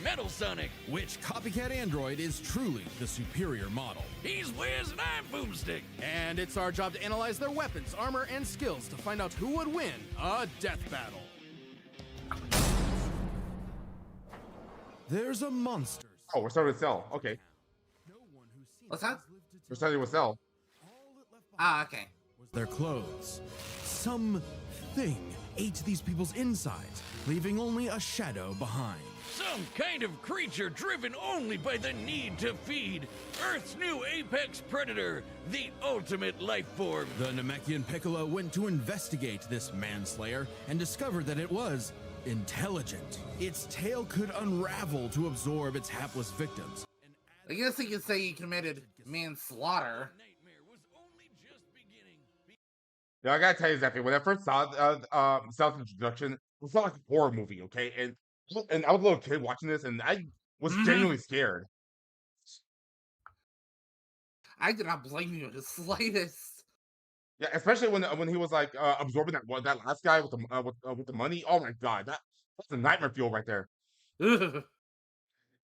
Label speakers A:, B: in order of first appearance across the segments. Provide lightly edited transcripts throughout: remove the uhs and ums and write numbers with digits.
A: Metal Sonic.
B: Which copycat android is truly the superior model?
A: He's Wiz and I'm Boomstick.
B: And it's our job to analyze their weapons, armor, and skills to find out who would win a death battle. There's a monster.
C: Oh, we're starting with Cell. Okay.
D: What's that?
C: We're starting with Cell.
D: Ah, okay.
B: Their clothes. Something ate these people's insides, leaving only a shadow behind.
A: Some kind of creature driven only by the need to feed. Earth's new apex predator, the ultimate life form.
B: The Namekian Piccolo went to investigate this manslayer and discovered that it was intelligent. Its tail could unravel to absorb its hapless victims.
D: I guess you could say he committed manslaughter.
C: Yeah, I gotta tell you, Zephy, when I first saw Cell's introduction, it felt like a horror movie, okay? And I was a little kid watching this, and I was genuinely scared.
D: I did not blame you the slightest.
C: Yeah, especially when he was like absorbing that last guy with the money. Oh my god, that's a nightmare fuel right there.
D: Ugh.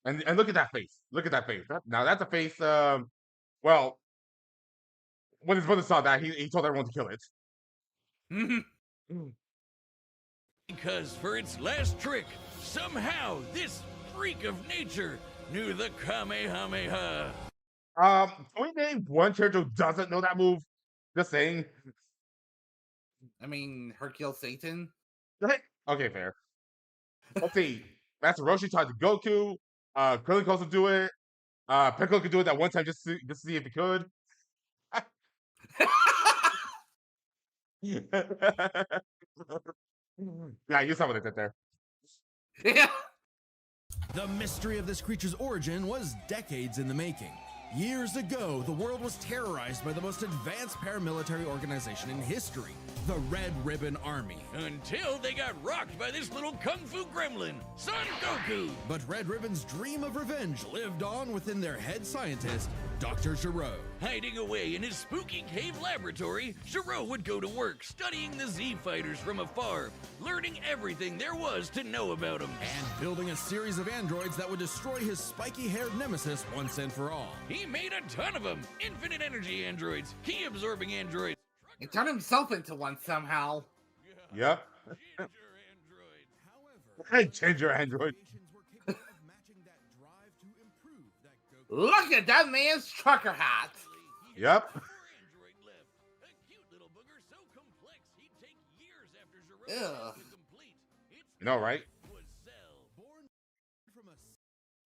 C: And look at that face. Look at that face. Now that's a face. Well, when his brother saw that, he told everyone to kill it.
A: Because for its last trick, somehow this freak of nature knew the Kamehameha.
C: Can we name one character who doesn't know that move? Just saying.
D: I mean, Hercule Satan.
C: Okay, fair. Let's see. Master Roshi tried to Goku. Krillin could also do it. Piccolo could do it that one time just to see if he could. Yeah, you saw what I did there.
D: Yeah.
B: The mystery of this creature's origin was decades in the making. Years ago, the world was terrorized by the most advanced paramilitary organization in history, the Red Ribbon Army.
A: Until they got rocked by this little kung fu gremlin, Son Goku.
B: But Red Ribbon's dream of revenge lived on within their head scientist, Dr. Gero.
A: Hiding away in his spooky cave laboratory, Gero would go to work studying the Z fighters from afar, learning everything there was to know about them.
B: And building a series of androids that would destroy his spiky-haired nemesis once and for all.
A: He made a ton of them. Infinite energy androids, key absorbing androids.
D: He turned himself into one somehow.
C: Yep. Ginger android.
D: Look at that man's trucker hat.
C: Yep.
D: Ugh.
C: You know, right?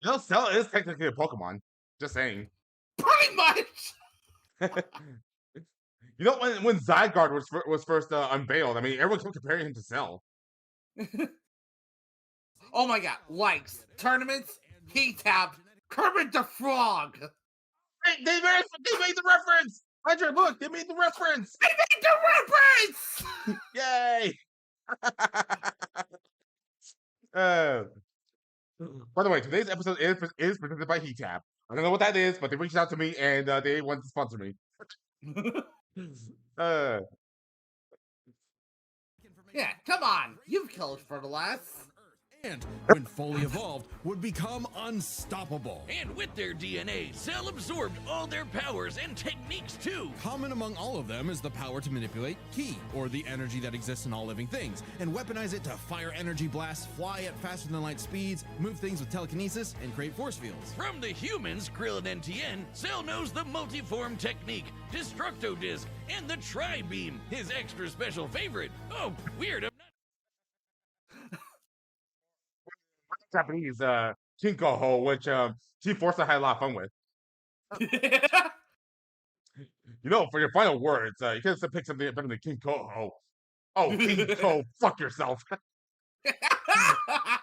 C: You know, Cell is technically a Pokemon. Just saying.
D: Pretty much.
C: You know, when Zygarde was first unveiled, I mean, everyone kept comparing him to Cell.
D: Oh my god. Likes, tournaments, heat tab, Kermit the Frog.
C: They made the reference! Andre, look, they made the reference!
D: They made the reference!
C: Yay! By the way, today's episode is presented by Heattap. I don't know what that is, but they reached out to me and they wanted to sponsor me.
D: Yeah, come on. You've killed for the last.
B: And, when fully evolved, would become unstoppable.
A: And with their DNA, Cell absorbed all their powers and techniques too.
B: Common among all of them is the power to manipulate Ki, or the energy that exists in all living things, and weaponize it to fire energy blasts, fly at faster than light speeds, move things with telekinesis, and create force fields.
A: From the humans, Krillin and Tien, Cell knows the multiform technique, Destructo Disc, and the Tri-Beam, his extra special favorite. Oh, weird, I'm not...
C: Japanese Kinko-ho, which T-Force had a lot of fun with. You know, for your final words, you could have picked something better than Kinko-ho. Oh, Kinko, fuck yourself. I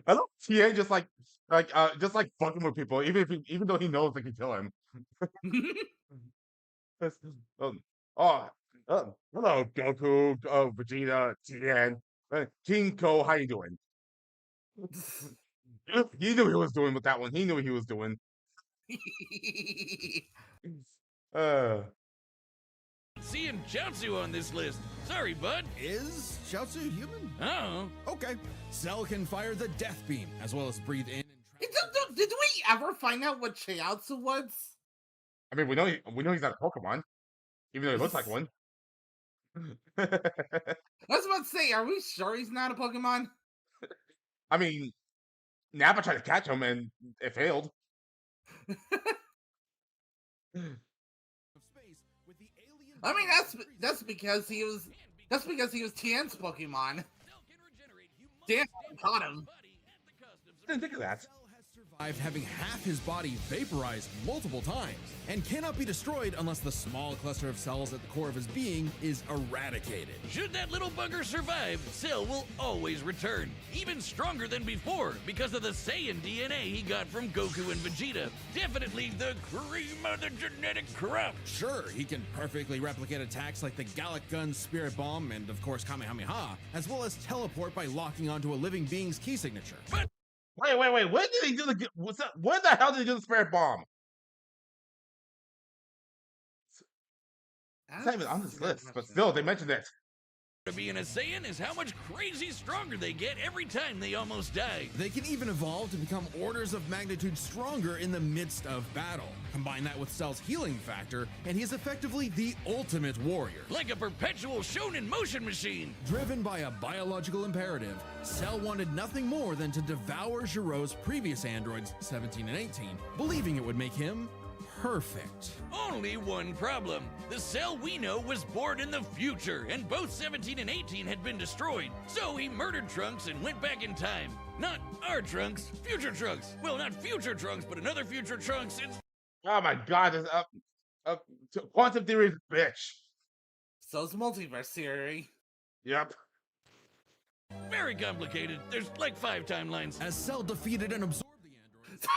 C: love Tien just like fucking with people, even though he knows they can kill him. Hello, Goku, Vegeta, Tien. Kinko, how you doing? He knew he was doing with that one. He knew what he was doing.
A: seeing Chaozu on this list. Sorry, bud.
B: Is Chaozu human?
A: Oh.
B: Okay. Cell can fire the death beam, as well as breathe in and
D: Did we ever find out what Chiaotzu was?
C: I mean, we know he's not a Pokemon, even though he looks like one.
D: I was about to say, are we sure he's not a Pokemon?
C: I mean, Nappa tried to catch him and it failed.
B: space with the alien.
D: I mean, that's because he was Tien's Pokemon. Damn, caught him.
C: Didn't think of that.
B: Cell has survived having half his body vaporized multiple times and cannot be destroyed unless the small cluster of cells at the core of his being is eradicated.
A: Should that little bugger survive, Cell will always return, even stronger than before, because of the Saiyan DNA he got from Goku and Vegeta. Definitely the cream of the genetic crop.
B: Sure, he can perfectly replicate attacks like the Gallic Gun, Spirit Bomb, and of course Kamehameha, as well as teleport by locking onto a living being's key signature.
A: But
C: Wait. When did he do the? What's that? When the hell did he do the Spirit Bomb? It's not even on this list, but still, they mentioned it.
A: to being a Saiyan is how much crazy stronger they get every time they almost die.
B: They can even evolve to become orders of magnitude stronger in the midst of battle. Combine that with Cell's healing factor, and he's effectively the ultimate warrior.
A: Like a perpetual shonen motion machine.
B: Driven by a biological imperative, Cell wanted nothing more than to devour Giro's previous androids, 17 and 18, believing it would make him perfect.
A: Only one problem. The Cell we know was born in the future, and both 17 and 18 had been destroyed. So he murdered Trunks and went back in time. Not our Trunks, future Trunks. Well, not future Trunks, but another future Trunks. It's
C: Oh my god, this quantum theory is a bitch.
D: So's multiverse theory.
C: Yep.
A: very complicated. There's like 5 timelines.
B: As Cell defeated and absorbed the androids, he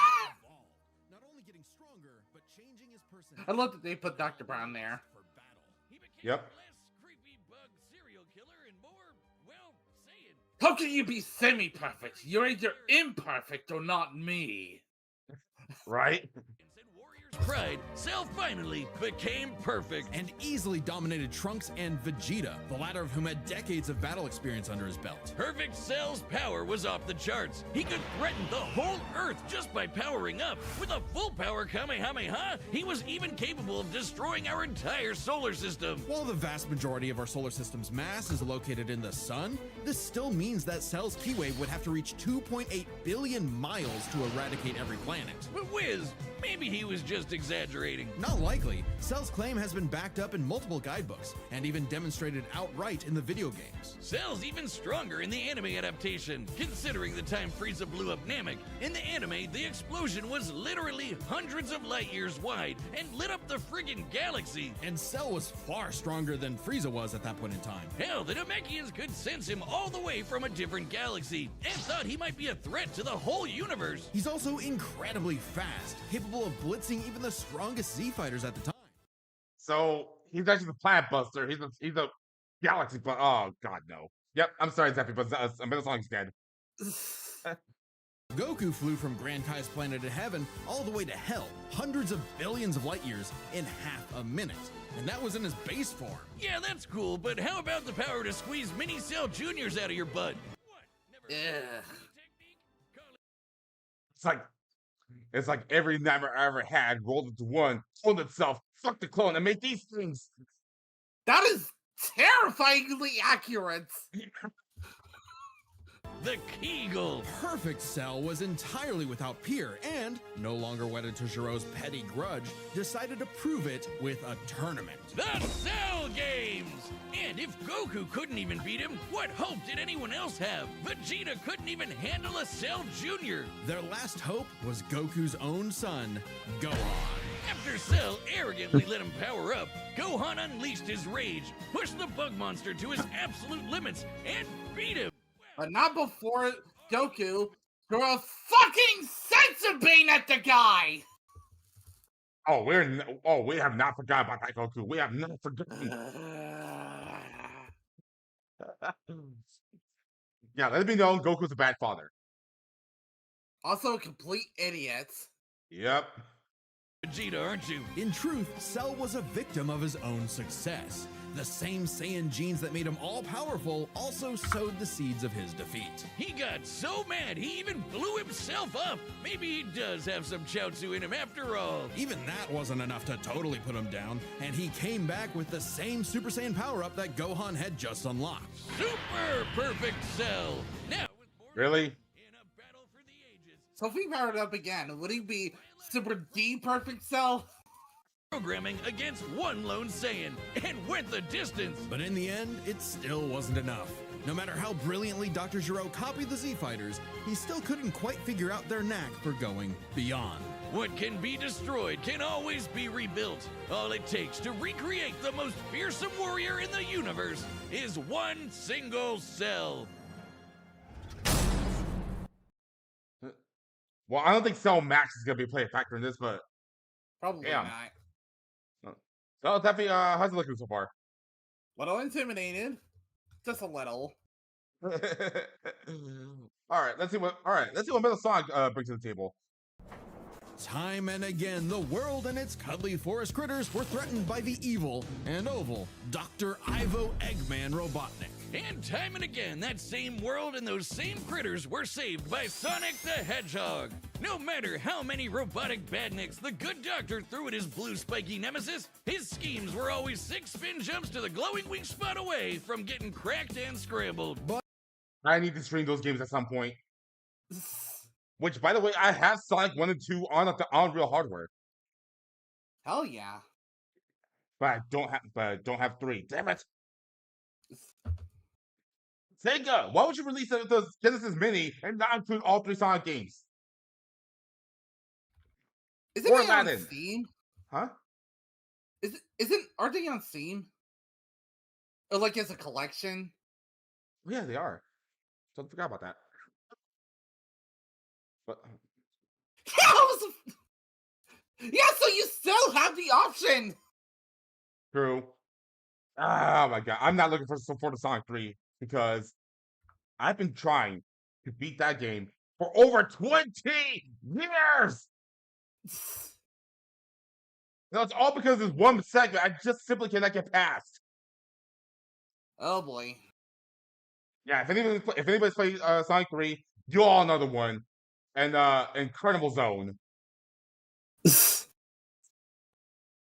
B: evolved, not only getting stronger, but changing his personality.
D: I love that they put Dr. Brown there.
B: For battle.
A: He became
C: Yep.
A: less creepy bug serial killer and more, well, Saiyan.
D: How can you be semi-perfect? You're either imperfect or not me.
C: Right?
A: And Warrior's Pride, Cell finally became perfect.
B: And easily dominated Trunks and Vegeta, the latter of whom had decades of battle experience under his belt.
A: Perfect Cell's power was off the charts. He could threaten the whole Earth just by powering up. With a full power Kamehameha, he was even capable of destroying our entire solar system.
B: While the vast majority of our solar system's mass is located in the sun, this still means that Cell's Ki Wave would have to reach 2.8 billion miles to eradicate every planet.
A: But Wiz, maybe he was just exaggerating.
B: Not likely. Cell's claim has been backed up in multiple guidebooks, and even demonstrated outright in the video games.
A: Cell's even stronger in the anime adaptation, considering the time Frieza blew up Namek. In the anime, the explosion was literally hundreds of light years wide and lit up the friggin' galaxy.
B: And Cell was far stronger than Frieza was at that point in time.
A: Hell, the Namekians could sense him all the way from a different galaxy and thought he might be a threat to the whole universe.
B: He's also incredibly fast, capable of blitzing even the strongest Z fighters at the time.
C: So he's actually the planet buster. He's a galaxy buster. Oh god, no. Yep, I'm sorry, Zephy, but Middle Song's dead.
B: Goku flew from Grand Kai's planet of heaven all the way to hell, hundreds of billions of light years in half a minute. And that was in his base form.
A: Yeah, that's cool, but how about the power to squeeze mini Cell Juniors out of your butt? What? Never
D: Ugh.
A: technique? Call it
C: It's like every nightmare I ever had rolled into one, cloned itself, fuck the clone, and made these things.
D: That is terrifyingly accurate.
A: the Kegel.
B: Perfect Cell was entirely without peer and, no longer wedded to Giro's petty grudge, decided to prove it with a tournament.
A: The Cell Games! And if Goku couldn't even beat him, what hope did anyone else have? Vegeta couldn't even handle a Cell Jr.
B: Their last hope was Goku's own son, Gohan.
A: After Cell arrogantly let him power up, Gohan unleashed his rage, pushed the bug monster to his absolute limits, and beat him.
D: But not before Goku threw a fucking senzu bean at the guy!
C: Oh, we have not forgotten about that Goku. We have not forgotten. Yeah, let it be known Goku's a bad father.
D: Also a complete idiot.
C: Yep.
A: Vegeta, aren't you?
B: In truth, Cell was a victim of his own success. The same Saiyan genes that made him all-powerful also sowed the seeds of his defeat.
A: He got so mad he even blew himself up. Maybe he does have some Chaozu in him after all.
B: Even that wasn't enough to totally put him down, and he came back with the same Super Saiyan power-up that Gohan had just unlocked.
A: Super perfect Cell. Now with more
C: Really?
A: in a battle for the ages.
D: So if he powered up again, would he be Super D Perfect Cell?
A: Programming against one lone Saiyan and went the distance.
B: But in the end, it still wasn't enough. No matter how brilliantly Dr. Gero copied the Z-Fighters, he still couldn't quite figure out their knack for going beyond.
A: What can be destroyed can always be rebuilt. All it takes to recreate the most fearsome warrior in the universe is one single Cell.
C: Well, I don't think Cell Max is gonna be a play a factor in this, but
D: Probably
C: Damn.
D: not.
C: so definitely, how's it looking so far?
D: Little intimidated. Just a little.
C: All right, let's see what Metal Sonic brings to the table.
B: Time and again, the world and its cuddly forest critters were threatened by the evil and oval Dr. Ivo Eggman Robotnik.
A: And time and again, that same world and those same critters were saved by Sonic the Hedgehog. No matter how many robotic badniks the good doctor threw at his blue spiky nemesis, his schemes were always 6 spin jumps to the glowing weak spot away from getting cracked and scrambled.
C: I need to stream those games at some point. Which, by the way, I have Sonic 1 and 2 on real hardware,
D: Hell yeah.
C: but I don't have 3. Damn it! Sega, why would you release the Genesis Mini and not include all 3 Sonic games?
D: Isn't
C: Or
D: it on
C: Aladdin.
D: Steam?
C: Huh?
D: Aren't they on Steam? Or like as a collection?
C: Yeah, they are. So I forgot about that. But
D: Yeah, so you still have the option.
C: true. Oh my god, I'm not looking for the Sonic 3 because I've been trying to beat that game for over 20 years. No, it's all because of this one segment I just simply cannot get past.
D: Oh boy.
C: Yeah, if anybody's played Sonic 3, you all know the one. And Carnival Zone.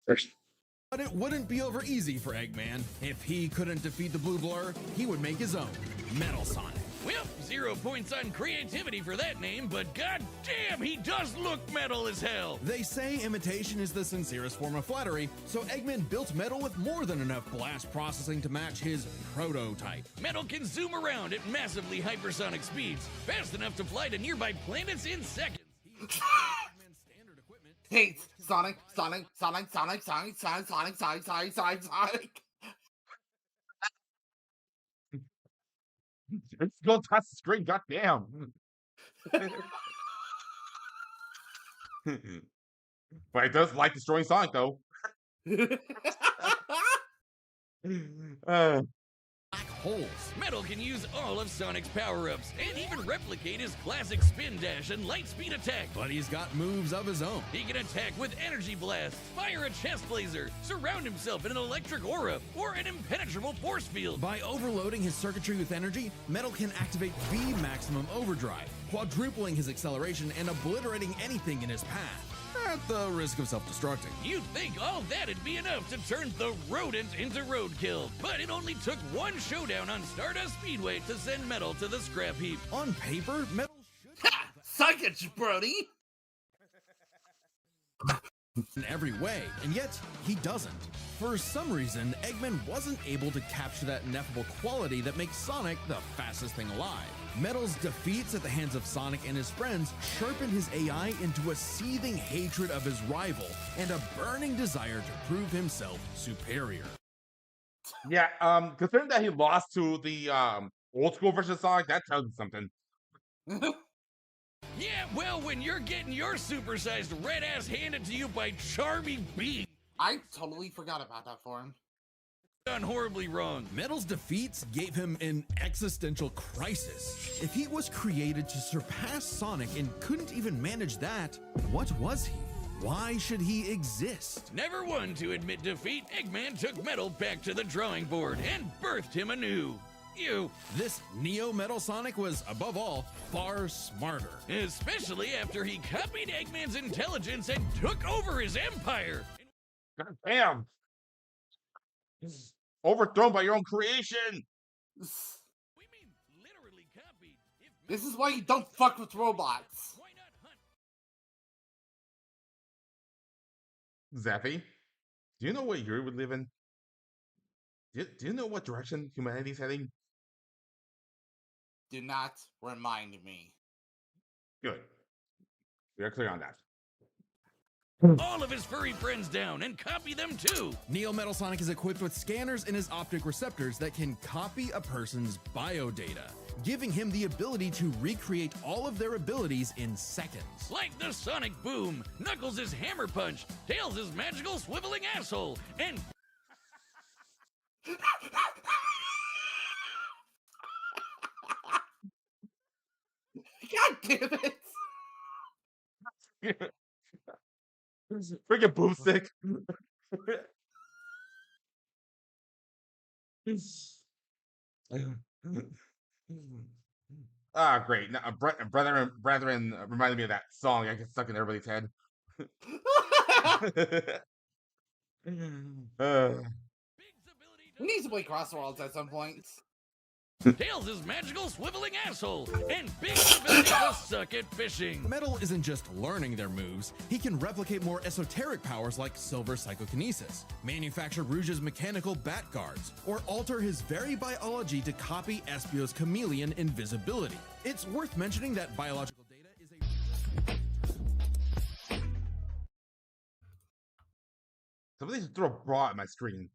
B: But it wouldn't be over easy for Eggman. If he couldn't defeat the Blue Blur, he would make his own, Metal Sonic.
A: Well, 0 points on creativity for that name, but goddamn, he does look metal as hell.
B: They say imitation is the sincerest form of flattery, so Eggman built Metal with more than enough blast processing to match his prototype.
A: Metal can zoom around at massively hypersonic speeds, fast enough to fly to nearby planets in seconds.
D: Hey, Sonic.
C: It's go touch the screen, goddamn. But it does like destroying Sonic though.
B: Black holes.
A: Metal can use all of Sonic's power-ups, and even replicate his classic spin dash and light speed attack.
B: But he's got moves of his own.
A: He can attack with energy blast, fire a chest laser, surround himself in an electric aura, or an impenetrable force field.
B: By overloading his circuitry with energy, Metal can activate V Maximum Overdrive, quadrupling his acceleration and obliterating anything in his path, at the risk of self-destructing.
A: You'd think all that'd be enough to turn the rodent into roadkill, but it only took one showdown on Stardust Speedway to send Metal to the scrap heap.
B: On paper, Metal should
D: Ha! Suck it, Brody!
B: in every way, and yet he doesn't. For some reason, Eggman wasn't able to capture that ineffable quality that makes Sonic the fastest thing alive. Metal's defeats at the hands of Sonic and his friends sharpen his AI into a seething hatred of his rival and a burning desire to prove himself superior.
C: Yeah, considering that he lost to the old school version of Sonic, that tells me something.
A: Yeah, well, when you're getting your supersized red ass handed to you by Charmy B,
D: I totally forgot about that for him.
A: done horribly wrong.
B: Metal's defeats gave him an existential crisis. If he was created to surpass Sonic and couldn't even manage that, what was he? Why should he exist?
A: Never one to admit defeat, Eggman took Metal back to the drawing board and birthed him anew.
B: This Neo Metal Sonic was, above all, far smarter.
A: Especially after he copied Eggman's intelligence and took over his empire.
C: God damn. Overthrown by your own creation.
A: We mean literally copied. If
D: This is why you don't fuck with robots.
A: why not hunt?
C: Zappy, do you know what year we would live in? Do you know what direction humanity's heading?
D: Do not remind me.
C: Good. We are clear on that.
A: All of his furry friends down and copy them too.
B: Neo Metal Sonic is equipped with scanners in his optic receptors that can copy a person's biodata, giving him the ability to recreate all of their abilities in seconds.
A: Like the Sonic Boom, Knuckles' Hammer Punch, Tails' magical swiveling asshole, and
D: God damn it!
C: Freaking boomstick. Ah, great. Now, brethren reminded me of that song. I get stuck in everybody's head. Uh,
D: We need to play Crossworlds at some point.
A: Tails' magical swiveling asshole, and Big's ability to suck at fishing.
B: Metal isn't just learning their moves, he can replicate more esoteric powers like Silver Psychokinesis, manufacture Rouge's mechanical bat guards, or alter his very biology to copy Espio's chameleon invisibility. It's worth mentioning that biological data is a...
C: Somebody should throw a bra at my screen.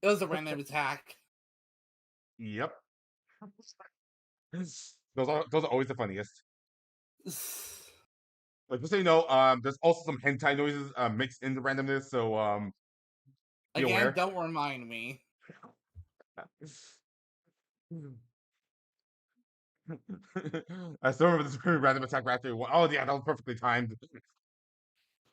D: It was a random attack.
C: Yep. Those are always the funniest. Like just so you know, there's also some hentai noises mixed in the randomness, so be
D: Again,
C: aware.
D: don't remind me.
C: I still remember this random attack right after. Oh yeah, that was perfectly timed.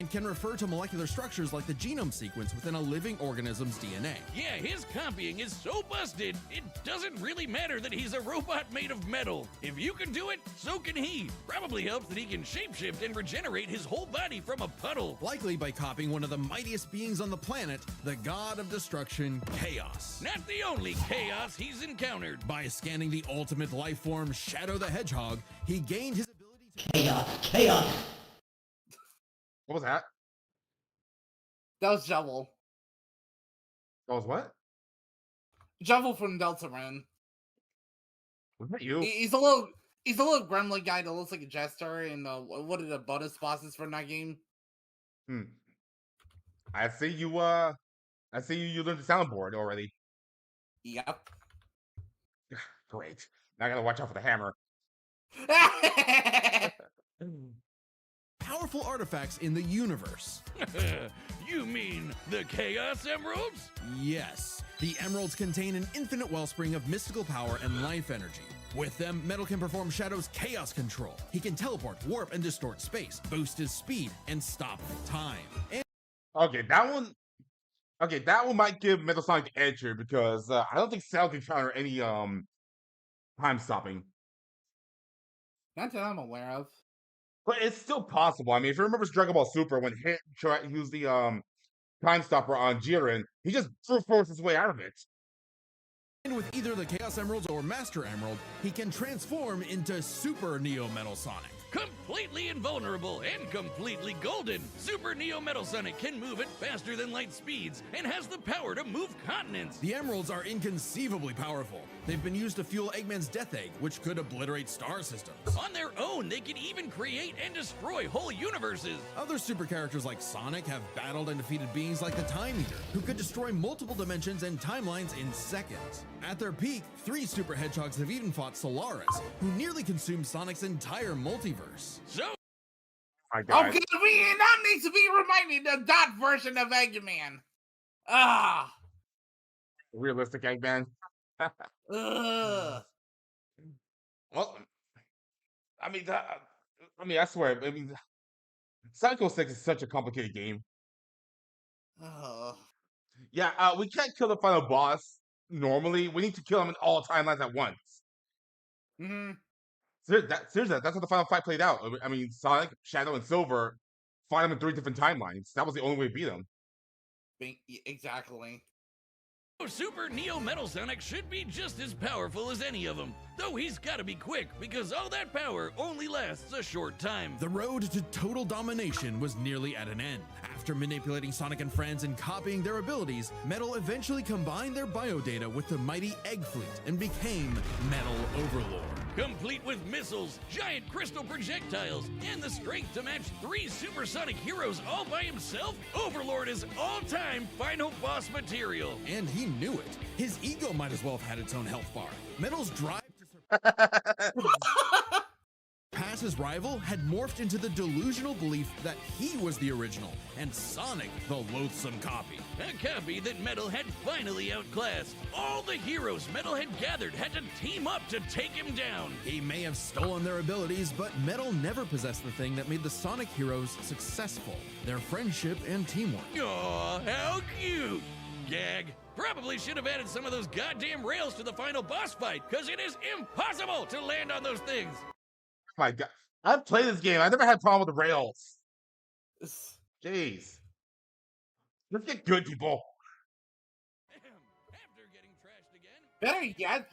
B: and can refer to molecular structures like the genome sequence within a living organism's DNA.
A: Yeah, his copying is so busted, it doesn't really matter that he's a robot made of metal. If you can do it, so can he. Probably helps that he can shapeshift and regenerate his whole body from a puddle.
B: Likely by copying one of the mightiest beings on the planet, the god of destruction, Chaos.
A: Not the only chaos he's encountered.
B: By scanning the ultimate life form, Shadow the Hedgehog, he gained his ability to...
E: Chaos.
C: What was that?
D: That was Jubble.
C: That was what?
D: Jubble from Deltarune.
C: Was that you?
D: He's a little gremlin guy that looks like a jester in what are the bonus bosses for that game?
C: I see you learned the soundboard already.
D: Yep.
C: Great. Now I gotta watch out for the hammer.
B: powerful artifacts in the universe.
A: You mean the Chaos Emeralds?
B: Yes, the emeralds contain an infinite wellspring of mystical power and life energy. With them, Metal can perform Shadow's chaos control. He can teleport, warp, and distort space, boost his speed, and stop time. And
C: Okay, that one might give Metal Sonic the edge here because I don't think Cell can counter any time stopping.
D: Not that I'm aware of.
C: But it's still possible. I mean, if you remember Dragon Ball Super, when Hit tried to use the time stopper on Jiren, he just forced his way out of it.
B: with either the Chaos Emeralds or Master Emerald, he can transform into Super Neo Metal Sonic.
A: Completely invulnerable and completely golden, Super Neo Metal Sonic can move at faster than light speeds and has the power to move continents.
B: The emeralds are inconceivably powerful. They've been used to fuel Eggman's Death Egg, which could obliterate star systems.
A: On their own, they can even create and destroy whole universes.
B: Other super characters like Sonic have battled and defeated beings like the Time Eater, who could destroy multiple dimensions and timelines in seconds. At their peak, 3 super hedgehogs have even fought Solaris, who nearly consumed Sonic's entire multiverse.
A: So,
C: My God.
D: Okay, we now need to be reminded of that version of Eggman. Ah.
C: Realistic Eggman.
D: Ugh.
C: Well, I mean, I mean, I swear. I mean, Psycho 6 is such a complicated game.
D: Oh.
C: Yeah, we can't kill the final boss normally. We need to kill him in all timelines at once.
D: Hmm.
C: Seriously, that's how the final fight played out. I mean, Sonic, Shadow, and Silver fought him in 3 different timelines. That was the only way to beat him.
D: Exactly.
A: Super Neo Metal Sonic should be just as powerful as any of them, though he's gotta be quick because all that power only lasts a short time.
B: The road to total domination was nearly at an end. After manipulating Sonic and friends and copying their abilities, Metal eventually combined their biodata with the mighty Egg Fleet and became Metal Overlord.
A: Complete with missiles, giant crystal projectiles, and the strength to match 3 supersonic heroes all by himself, Overlord is all-time final boss material.
B: And he knew it. His ego might as well have had its own health bar. Metal's drive to surpass his rival had morphed into the delusional belief that he was the original, and Sonic the loathsome copy.
A: A copy that Metal had finally outclassed. All the heroes Metal had gathered had to team up to take him down.
B: He may have stolen their abilities, but Metal never possessed the thing that made the Sonic heroes successful: their friendship and teamwork.
A: Aw, how cute! Gag. Probably should have added some of those goddamn rails to the final boss fight, because it is impossible to land on those things.
C: Oh my God, I've played this game. I never had a problem with the rails. Jeez, let's get good, people.
A: After getting trashed again.
D: Better yet,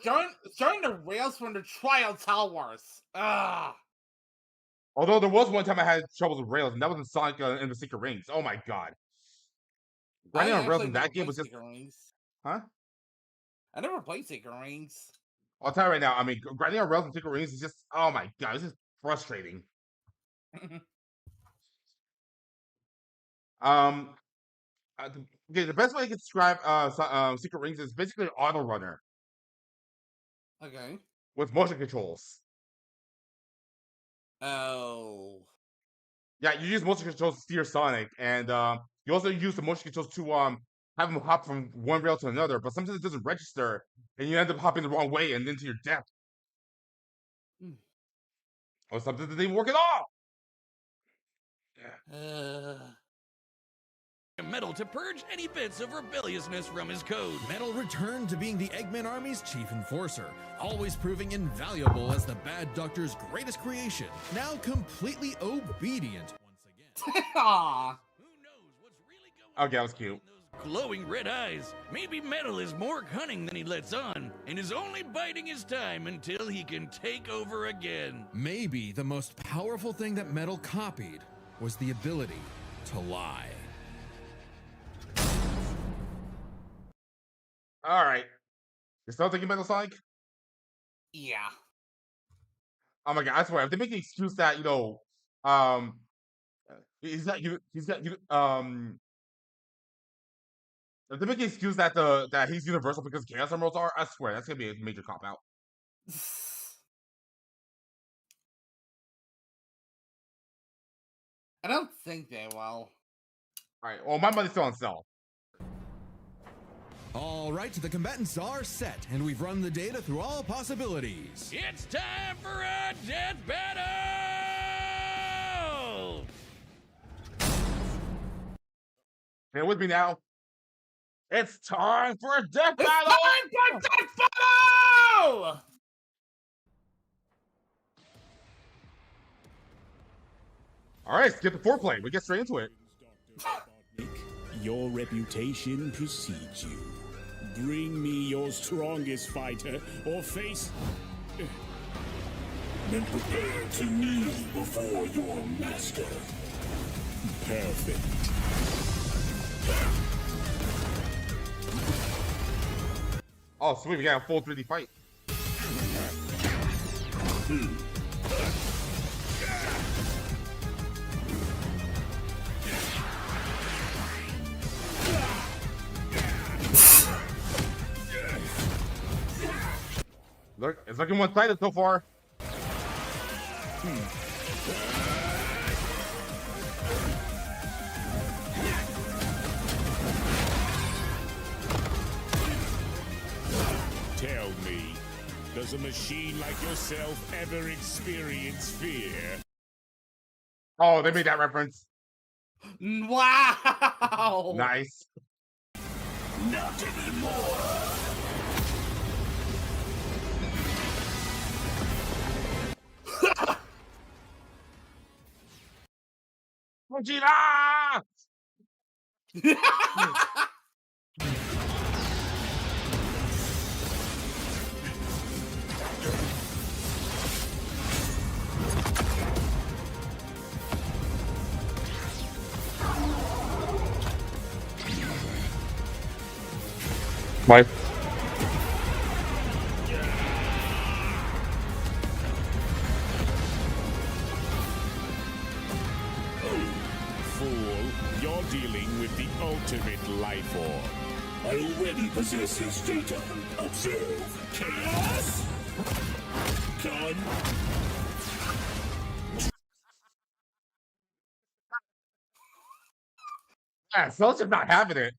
D: join the rails from the Trial Towers. Ah.
C: Although there was one time I had troubles with rails, and that was in Sonic and the Secret Rings. Oh my God, grinding on rails in that game was just, huh?
D: I never played Secret Rings.
C: I'll tell you right now. I mean, grinding on rails in Secret Rings is just, oh my God, this is frustrating. Okay, the best way I can describe Secret Rings is basically an auto runner
D: Okay.
C: with motion controls.
D: Oh.
C: Yeah, you use motion controls to steer Sonic, and you also use the motion controls to have him hop from one rail to another. But sometimes it doesn't register, and you end up hopping the wrong way and into your death. Or something that didn't work at all.
A: Metal to purge any bits of rebelliousness from his code.
B: Metal returned to being the Eggman Army's chief enforcer, always proving invaluable as the Bad Doctor's greatest creation, now completely obedient once again.
D: Aw.
A: Who knows what's really going
C: Okay, that was cute.
A: in those glowing red eyes? Maybe Metal is more cunning than he lets on, and is only biding his time until he can take over again.
B: Maybe the most powerful thing that Metal copied was the ability to lie.
C: All right, you're still thinking Metal Sonic?
D: Yeah.
C: Oh my God, I swear, if they make the excuse that he's got if they make the excuse that that he's universal because Chaos Emeralds are, I swear that's gonna be a major cop out.
D: I don't think they will.
C: All right, well, my money's still on sale.
B: All right, the combatants are set, and we've run the data through all possibilities.
A: It's time for a death battle!
C: Stay with me now. It's time for a death
D: It's
C: battle.
D: time for Death Battle!
C: All right, skip the foreplay. We get straight into it.
E: Your reputation precedes you. Bring me your strongest fighter, or face... Then prepare to kneel before your master. Perfect.
C: Oh, sweet, we got a full 3D fight. Look, it's looking one-sided so far.
E: Tell me, does a machine like yourself ever experience fear?
C: Oh, they made that reference.
D: Wow.
C: Nice.
E: Not anymore.
C: Vegeta! Why?
E: Fool, you're dealing with the ultimate life form. I already possess his data. Observe. Chaos! Con.
C: Yeah, Cell's just not having it.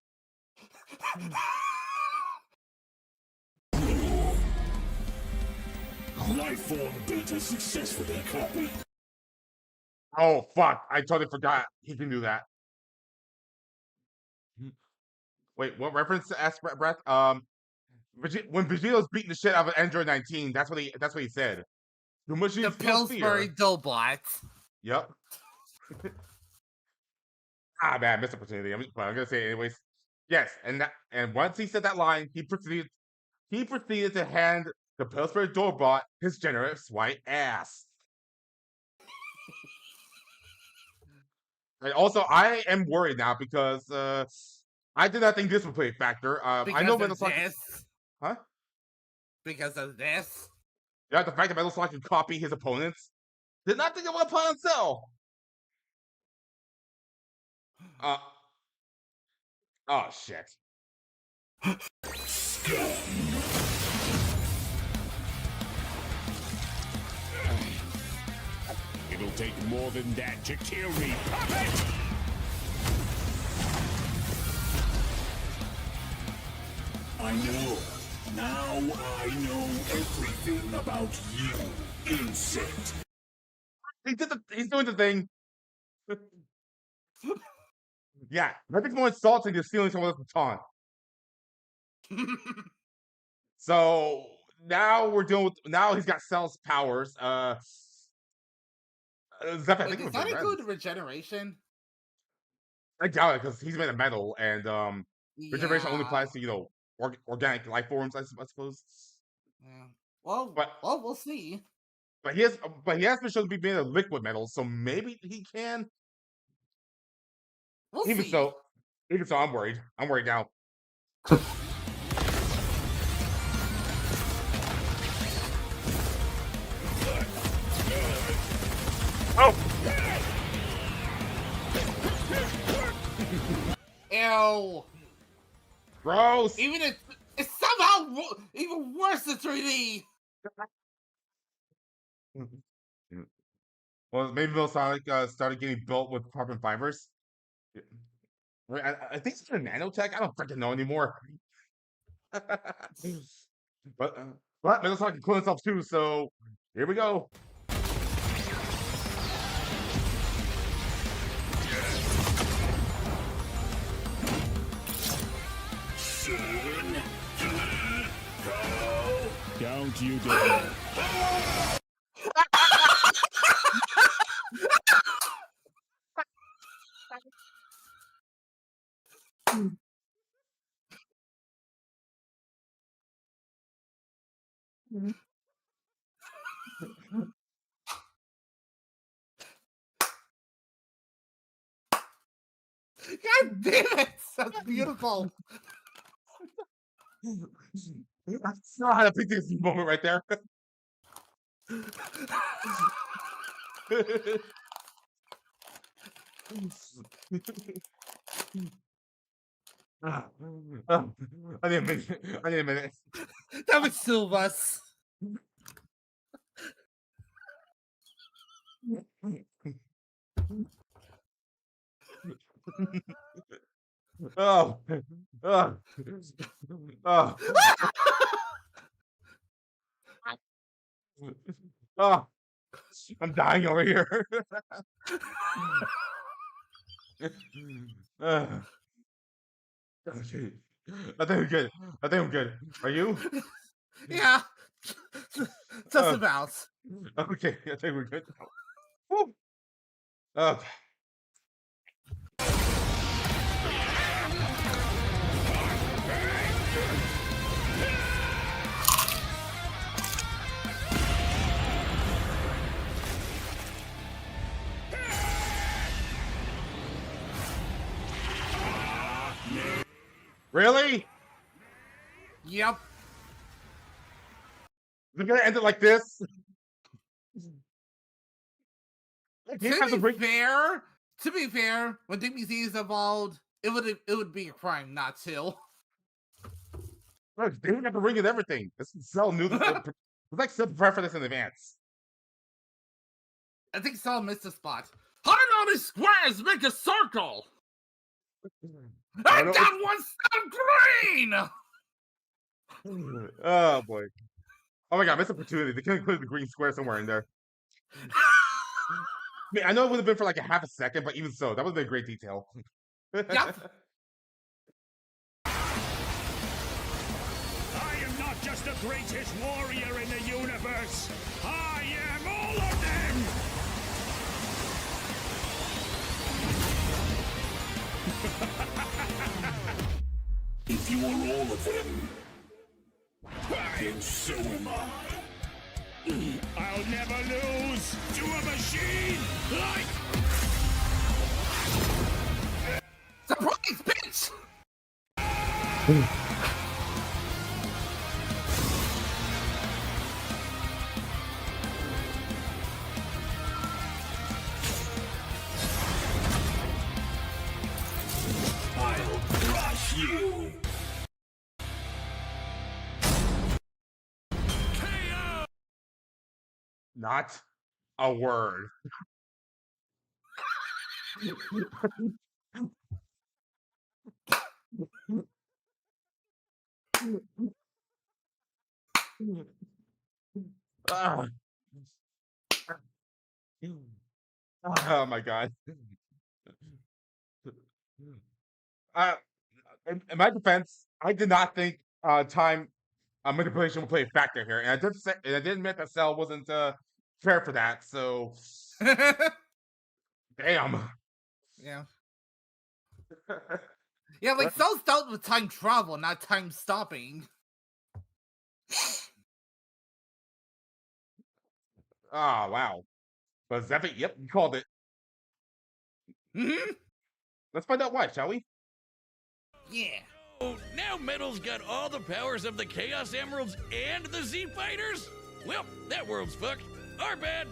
E: Life form beta successfully copied.
C: Oh fuck! I totally forgot he can do that. Wait, what reference to ask Breath? When Vegeto's beating the shit out of Android 19, that's what he said. Too much
D: The
C: needs feels
D: Pillsbury
C: fear.
D: Doughbot.
C: Yep. Ah man, missed opportunity. I'm gonna say it anyways. Yes, and once he said that line, he proceeded to hand the Pillsbury Doughbot his generous white ass. And also, I am worried now because I did not think this would play a factor. I know Metal
D: Because of
C: Slug,
D: this.
C: huh?
D: Because of this.
C: Yeah, the fact that Metal Slug can copy his opponents. Did not think it would apply on Cell. Uh, oh shit.
E: It'll take more than that to kill me, puppet! I know. Now I know everything about you, insect.
C: He's doing the thing. Yeah, nothing's more insulting than stealing someone else's baton. So now now he's got Cell's powers. Zeph, I
D: Wait,
C: think
D: does
C: we're
D: that
C: good.
D: include regeneration?
C: I doubt it because he's made of metal, and regeneration only
D: Yeah.
C: applies to organic life forms, I suppose.
D: Yeah. Well,
C: But
D: we'll see.
C: but he has been shown to be made of liquid metal, so maybe he can.
D: We'll
C: Even
D: see.
C: so, I'm worried. I'm worried now. Oh,
D: Ew.
C: gross!
D: Even it's somehow even worse than 3D.
C: Well, maybe Sonic started getting built with carbon fibers. Yeah. Right, I think it's a nanotech. I don't freaking know anymore. but Metal Sonic can cool himself too. So here we go.
E: Soon, 3, go! Don't you dare.
D: God damn it! That's beautiful.
C: That's not how to pick this moment right there. I need a minute. I need a minute.
D: That was Silvas.
C: Oh, oh, oh, oh, I'm dying over here. Okay. I think I'm good. I think I'm good. Are you?
D: Yeah, just about.
C: Okay, I think we're good now. Woo. Okay. Really?
D: Yep.
C: We're gonna end it like this?
D: To be fair, when DBZs evolved, it would be a crime not to.
C: Look, they didn't have to ring and everything. This is so new. It's like still prepare for this in advance.
D: I think Saul missed a spot. How did all these squares make a circle? And that one's still green!
C: Oh boy. Oh my god, missed opportunity. They could include the green square somewhere in there. I mean, I know it would have been for like a half a second, but even so, that would have been a great detail.
D: Yep.
E: I am not just the greatest warrior in the universe. I am all of them. If you are all of them, then so am I. I'll never lose to a machine like...
D: Surprise, bitch!
E: I'll crush you.
C: Not a word. Ah. Oh my god. In my defense, I did not think time manipulation would play a factor here, and I did admit that Cell wasn't fair for that. So, damn.
D: Yeah. Yeah, like Cell's dealt with time travel, not time stopping.
C: Oh wow. But Zephyr, yep, you called it.
D: Mm-hmm.
C: Let's find out why, shall we?
D: Yeah.
A: Oh, now Metal's got all the powers of the Chaos Emeralds and the Z Fighters? Well, that world's fucked. Our bad.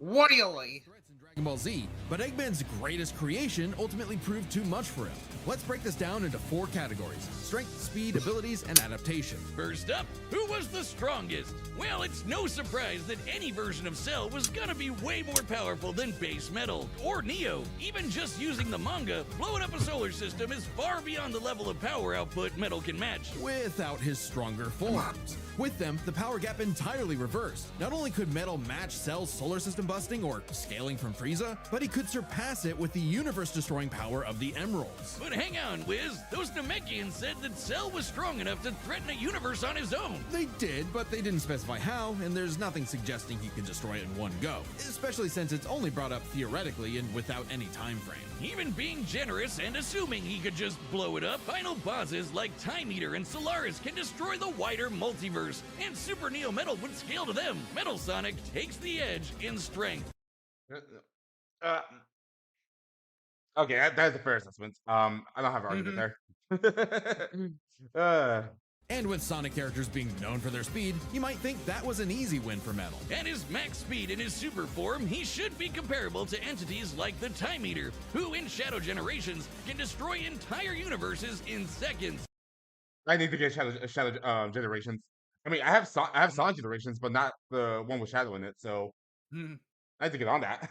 D: Really?
B: Dragon Ball Z, but Eggman's greatest creation ultimately proved too much for him. Let's break this down into 4 categories: strength, speed, abilities, and adaptation.
A: First up, who was the strongest? Well, it's no surprise that any version of Cell was gonna be way more powerful than base Metal or Neo. Even just using the manga, blowing up a solar system is far beyond the level of power output Metal can match.
B: Without his stronger forms. With them, the power gap entirely reversed. Not only could Metal match Cell's solar system busting or scaling from Frieza, but he could surpass it with the universe-destroying power of the Emeralds.
A: But hang on, Wiz. Those Namekians said that Cell was strong enough to threaten a universe on his own.
B: They did, but they didn't specify how, and there's nothing suggesting he could destroy it in one go, especially since it's only brought up theoretically and without any time frame.
A: Even being generous and assuming he could just blow it up, final bosses like Time Eater and Solaris can destroy the wider multiverse, and Super Neo Metal would scale to them. Metal Sonic takes the edge in strength.
C: Okay, that is a fair assessment. I don't have an argument there.
B: And with Sonic characters being known for their speed, you might think that was an easy win for Metal.
A: At his max speed in his super form, he should be comparable to entities like the Time Eater, who in Shadow Generations can destroy entire universes in seconds.
C: I need to get Shadow Generations. I mean, I have Sonic Generations, but not the one with Shadow in it. So I need to get on that.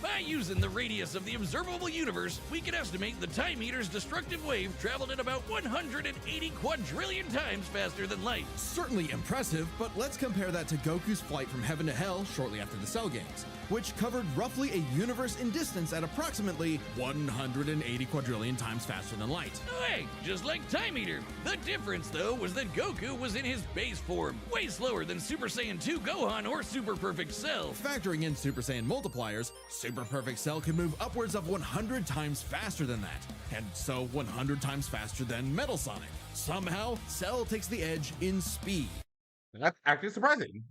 A: By using the radius of the observable universe, we can estimate the Time Eater's destructive wave traveled at about 180 quadrillion times faster than light.
B: Certainly impressive, but let's compare that to Goku's flight from heaven to hell shortly after the Cell games. which covered roughly a universe in distance at approximately 180 quadrillion times faster than light.
A: Oh, hey, just like Time Eater. The difference, though, was that Goku was in his base form, way slower than Super Saiyan 2 Gohan or Super Perfect Cell.
B: Factoring in Super Saiyan multipliers, Super Perfect Cell can move upwards of 100 times faster than that, and so 100 times faster than Metal Sonic. Somehow, Cell takes the edge in speed.
C: That's actually surprising.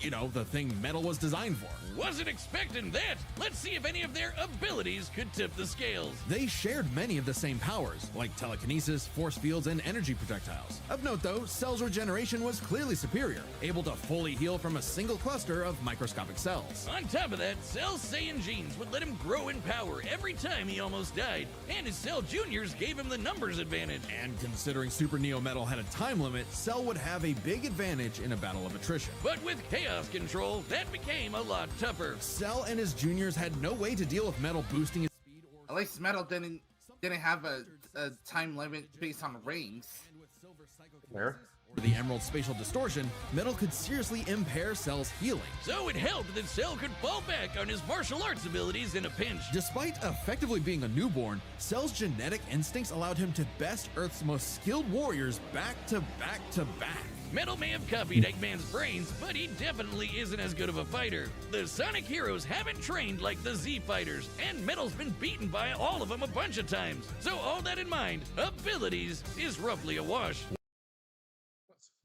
B: You know, the thing Metal was designed for.
A: Wasn't expecting that. Let's see if any of their abilities could tip the scales.
B: They shared many of the same powers, like telekinesis, force fields, and energy projectiles. Of note though, Cell's regeneration was clearly superior, able to fully heal from a single cluster of microscopic cells.
A: On top of that, Cell's Saiyan genes would let him grow in power every time he almost died, and his Cell Juniors gave him the numbers advantage.
B: And considering Super Neo Metal had a time limit, Cell would have a big advantage in a battle of attrition.
A: But with Chaos Control, that became a lot tougher.
B: Cell and his juniors had no way to deal with Metal boosting his speed or...
D: At least Metal didn't have a time limit based on rings.
C: Where?
B: For the Emerald Spatial Distortion, Metal could seriously impair Cell's healing.
A: So it helped that Cell could fall back on his martial arts abilities in a pinch.
B: Despite effectively being a newborn, Cell's genetic instincts allowed him to best Earth's most skilled warriors back to back to back.
A: Metal may have copied Eggman's brains, but he definitely isn't as good of a fighter. The Sonic heroes haven't trained like the Z fighters, and Metal's been beaten by all of them a bunch of times. So all that in mind, abilities is roughly a wash.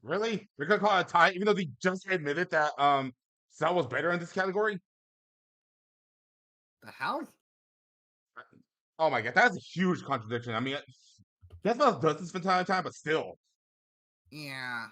C: Really? We're gonna call it a tie, even though they just admitted that Cell was better in this category?
D: The hell?
C: Oh my god, that's a huge contradiction. I mean, Death Metal does this from time to time, but still.
D: Yeah.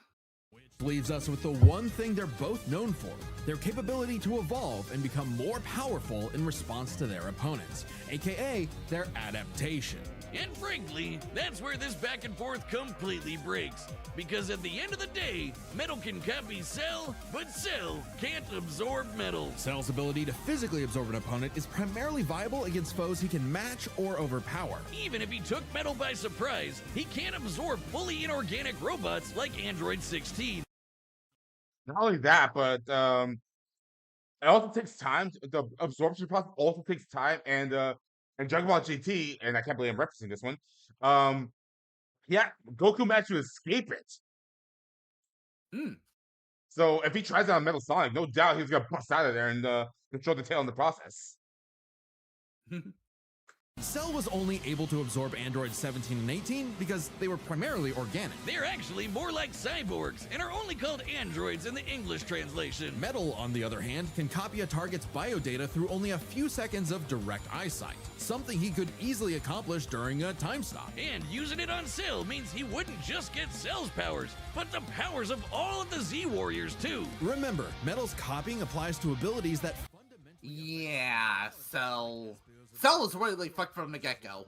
B: Leaves us with the one thing they're both known for, their capability to evolve and become more powerful in response to their opponents, aka their adaptation.
A: And frankly, that's where this back and forth completely breaks. Because at the end of the day, Metal can copy Cell, but Cell can't absorb Metal.
B: Cell's ability to physically absorb an opponent is primarily viable against foes he can match or overpower.
A: Even if he took Metal by surprise, he can't absorb fully inorganic robots like Android 16.
C: Not only that, but it also takes time. The absorption process also takes time, and Dragon Ball GT, and I can't believe I'm referencing this one. Yeah, Goku managed to escape it. So if he tries it on Metal Sonic, no doubt he's gonna bust out of there and control the tail in the process.
B: Cell was only able to absorb androids 17 and 18 because they were primarily organic.
A: They're actually more like cyborgs and are only called androids in the English translation.
B: Metal, on the other hand, can copy a target's biodata through only a few seconds of direct eyesight, something he could easily accomplish during a time stop.
A: And using it on Cell means he wouldn't just get Cell's powers, but the powers of all of the Z Warriors too.
B: Remember, Metal's copying applies to abilities that
D: Yeah, so Cell was really fucked from the get-go.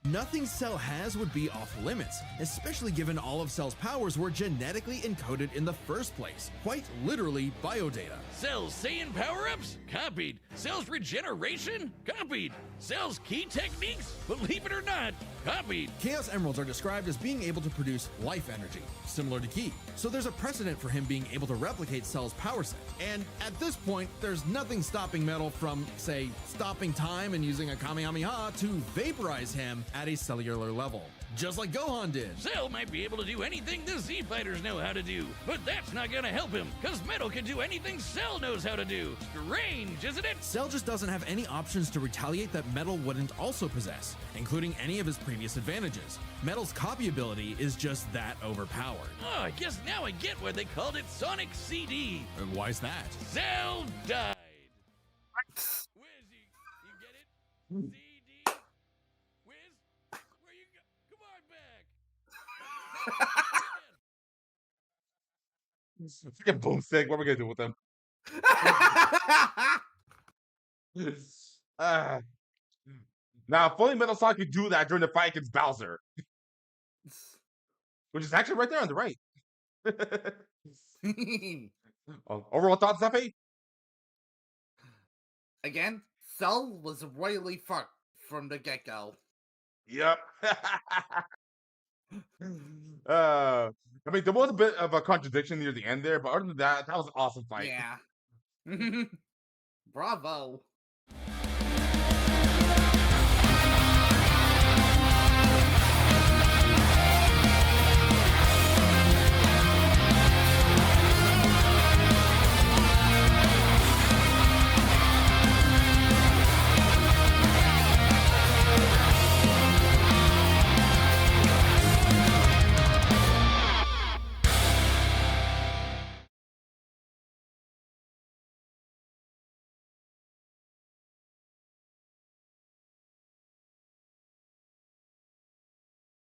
B: nothing Cell has would be off limits, especially given all of Cell's powers were genetically encoded in the first place. Quite literally biodata.
A: Cell's Saiyan power-ups? Copied. Cell's regeneration? Copied. Cell's key techniques? Believe it or not, copied.
B: Chaos Emeralds are described as being able to produce life energy, similar to Ki. So there's a precedent for him being able to replicate Cell's power set. And at this point, there's nothing stopping Metal from, say, stopping time and using a Kamehameha to vaporize him at a cellular level. Just like Gohan did.
A: Cell might be able to do anything the Z fighters know how to do, but that's not gonna help him, cause Metal can do anything Cell knows how to do. Strange, isn't it?
B: Cell just doesn't have any options to retaliate that Metal wouldn't also possess, including any of his previous advantages. Metal's copy ability is just that overpowered.
A: Oh, I guess now I get why they called it Sonic CD.
B: And why's that?
A: Cell died. Wizzy, you get it? CD. Wiz, where you go? Come on back.
C: Freaking boomstick. What are we gonna do with them? Now, fully Metal Sonic could do that during the fight against Bowser, which is actually right there on the right. Overall thoughts, Zephy?
D: Again, Cell was royally fucked from the get-go.
C: Yep. I mean, there was a bit of a contradiction near the end there, but other than that, that was an awesome fight.
D: Yeah. Bravo.